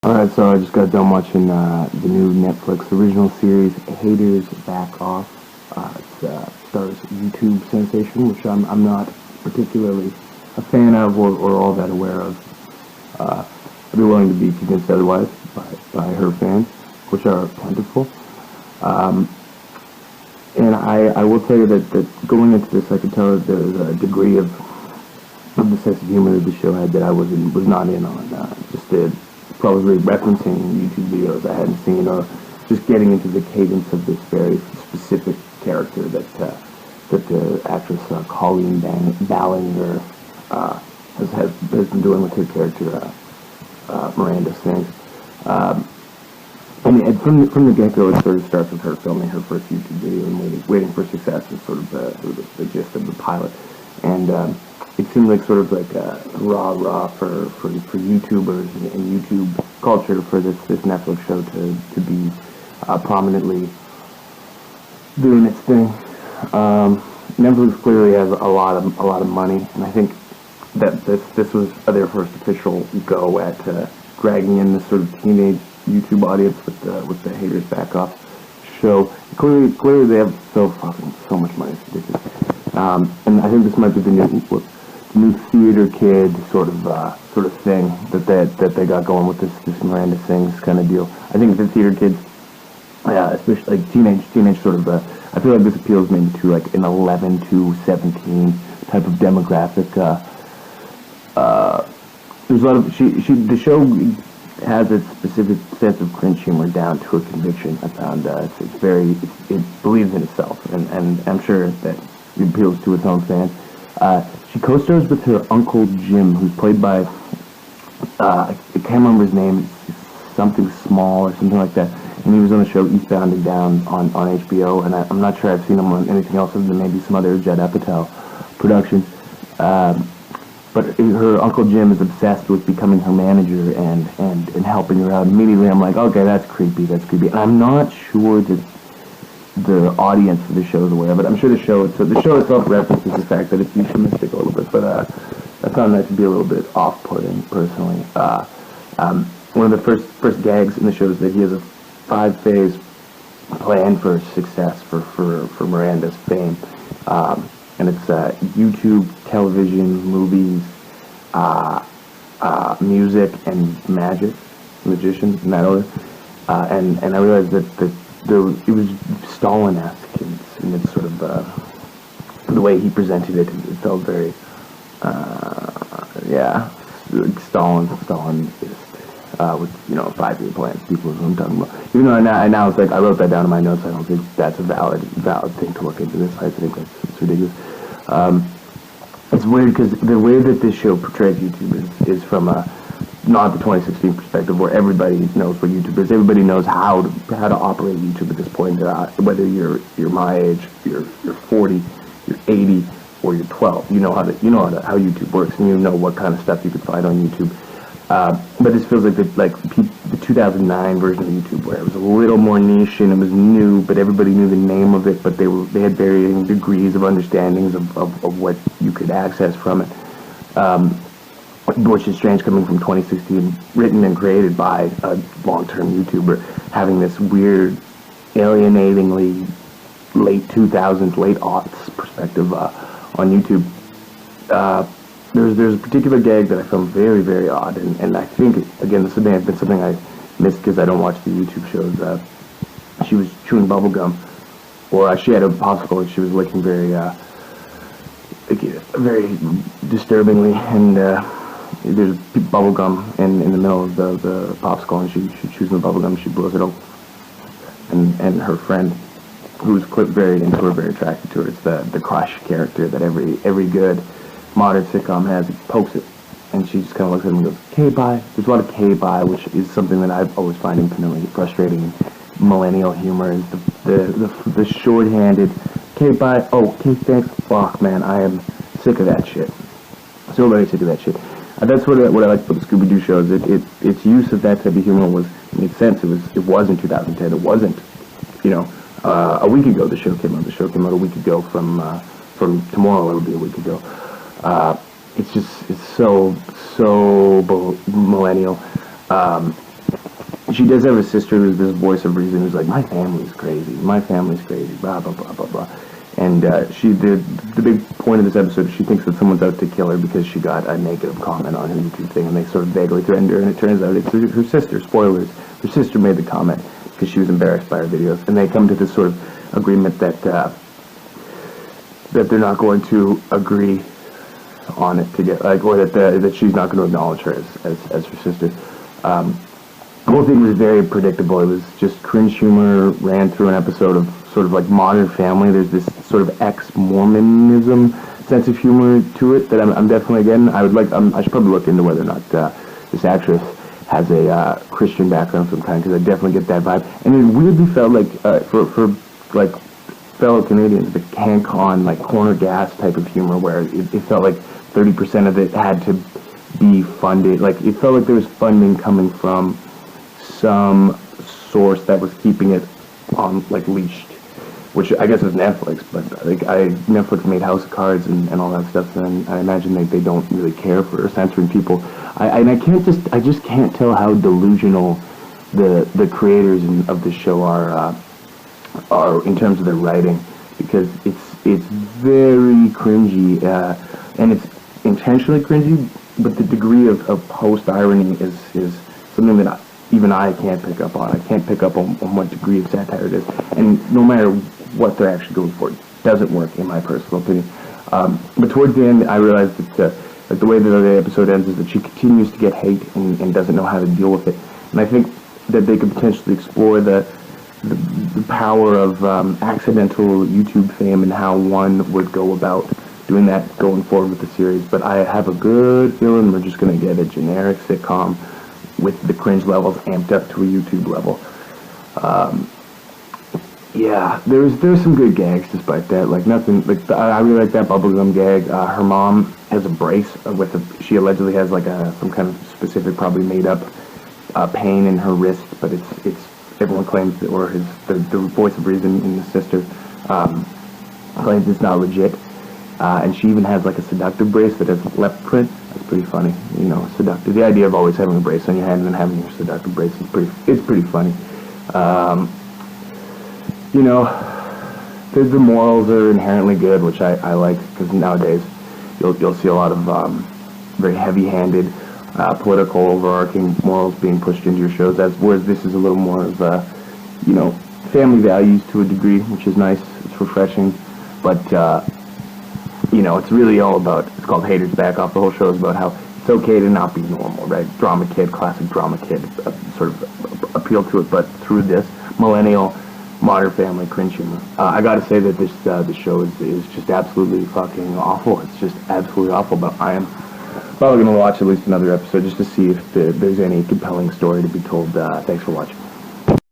Alright, so I just got done watching the new Netflix original series, Haters Back Off. It stars YouTube sensation, which I'm not particularly a fan of or all that aware of. I'd be willing to be convinced otherwise by her fans, which are plentiful. Um, and I will tell you that going into this, I could tell that there was a degree of the sense of humor that the show had that I was not in on. Probably referencing YouTube videos I hadn't seen, or just getting into the cadence of this very specific character that the actress Colleen Ballinger has been doing with her character Miranda Sings. And from the get-go, it sort of starts with her filming her first YouTube video and waiting for success is sort of the gist of the pilot. And it seemed like sort of like a rah-rah for YouTubers and YouTube culture for this Netflix show to be prominently doing its thing. Netflix clearly has a lot of money, and I think that this was their first official go at dragging in this sort of teenage YouTube audience with the Haters Back Off show. Clearly they have so much money, it's ridiculous. And I think this might be the new theater kid sort of thing that they got going with this Miranda Sings kind of deal. I think the theater kids, especially like teenage sort of. I feel like this appeals maybe to like an 11 to 17 type of demographic. There's a lot of the show has its specific sense of cringe humor down to a conviction. I found it believes in itself, and I'm sure that it appeals to its own fans. She co-stars with her uncle Jim, who's played by I can't remember his name. It's something Small or something like that. And he was on the show Eastbound and Down on HBO, and I'm not sure I've seen him on anything else other than maybe some other Judd Apatow productions. But her Uncle Jim is obsessed with becoming her manager and helping her out. Immediately I'm like, okay, that's creepy. And I'm not sure that the audience for the show is aware of it. I'm sure the show itself references the fact that it's euphemistic a little bit, but I found that to be a little bit off-putting, personally. One of the first gags in the show is that he has a 5-phase plan for success for Miranda's fame. And it's YouTube, television, movies, music, and magician, in that order. And I realized that it was Stalin-esque in its sort of the way he presented it. It felt very, like Stalin with 5-year plans. People know what I'm talking about. Even though I now it's like I wrote that down in my notes. I don't think that's a valid thing to look into this. I think it's ridiculous. It's weird because the way that this show portrays YouTube is from not the 2016 perspective, where everybody knows what YouTube is. Everybody knows how to operate YouTube at this point. Whether you're my age, you're 40, you're 80, or you're 12, you know how YouTube works, and you know what kind of stuff you can find on YouTube. But this feels like the 2009 version of YouTube, where it was a little more niche and it was new, but everybody knew the name of it, but they had varying degrees of understandings of what you could access from it. Which is strange coming from 2016, written and created by a long-term YouTuber, having this weird, alienatingly late 2000s, late aughts perspective on YouTube. There's a particular gag that I found very, very odd, and I think, again, this may have been something I missed because I don't watch the YouTube shows. She was chewing bubble gum, or she had a popsicle that she was licking very disturbingly, and there's bubble gum in the middle of the popsicle, and she chews the bubble gum, she blows it open, and her friend, who's very into her, very attracted to her, it's the crush character that every good modern sitcom has. He pokes it, and she just kind of looks at him and goes, "Okay, bye." There's a lot of "okay, bye," which is something that I always find infinitely frustrating. Millennial humor is the shorthanded "okay, bye," "oh, okay, thanks." Fuck, man, I am sick of that shit. So very sick of that shit. That's what I like about the Scooby-Doo shows. Its use of that type of humor made sense. It was in 2010. It wasn't, a week ago the show came out. The show came out a week ago from tomorrow. It'll be a week ago. It's so millennial. she does have a sister who's this voice of reason who's like, my family's crazy, blah, blah, blah, blah, blah. And the big point of this episode is she thinks that someone's out to kill her because she got a negative comment on her YouTube thing, and they sort of vaguely threatened her, and it turns out it's her sister. Spoilers. Her sister made the comment because she was embarrassed by her videos, and they come to this sort of agreement that they're not going to agree on it or that she's not going to acknowledge her as her sister. The whole thing was very predictable. It was just cringe humor, ran through an episode of sort of like Modern Family. There's this sort of ex-Mormonism sense of humor to it that I'm definitely getting. I should probably look into whether or not this actress has a Christian background of some kind, because I definitely get that vibe. And it weirdly felt like for like fellow Canadians, the CanCon like corner gas type of humor, where it felt like 30% of it had to be funded. Like it felt like there was funding coming from some source that was keeping it on like leashed, which I guess is Netflix. But Netflix made House of Cards and all that stuff, and I imagine they don't really care for censoring people. I just can't tell how delusional the creators of the show are in terms of their writing, because it's very cringy, and it's intentionally cringy, but the degree of post-irony is something that even I can't pick up on. I can't pick up on what degree of satire it is, and no matter what they're actually going for, it doesn't work, in my personal opinion. But towards the end, I realized that the way that the episode ends is that she continues to get hate and doesn't know how to deal with it, and I think that they could potentially explore the power of accidental YouTube fame and how one would go about doing that going forward with the series. But I have a good feeling we're just going to get a generic sitcom with the cringe levels amped up to a YouTube level. Yeah, there's some good gags despite that. Like nothing, like I really like that bubblegum gag. Her mom has a brace she allegedly has like some kind of specific, probably made up pain in her wrist, but it's everyone claims that, or the voice of reason in the sister claims it's not legit. And she even has like a seductive brace that has left print. That's pretty funny. You know, seductive. The idea of always having a brace on your hand and then having your seductive brace is pretty funny. You know, the morals are inherently good, which I like, because nowadays you'll see a lot of very heavy-handed political overarching morals being pushed into your shows, whereas this is a little more of family values to a degree, which is nice. It's refreshing, but it's really all about, it's called Haters Back Off. The whole show is about how it's okay to not be normal, right? Drama kid, classic drama kid, sort of appeal to it, but through this millennial Modern Family cringe humor. I gotta say that this show is just absolutely fucking awful. It's just absolutely awful, but I am probably gonna watch at least another episode just to see if there's any compelling story to be told. Thanks for watching.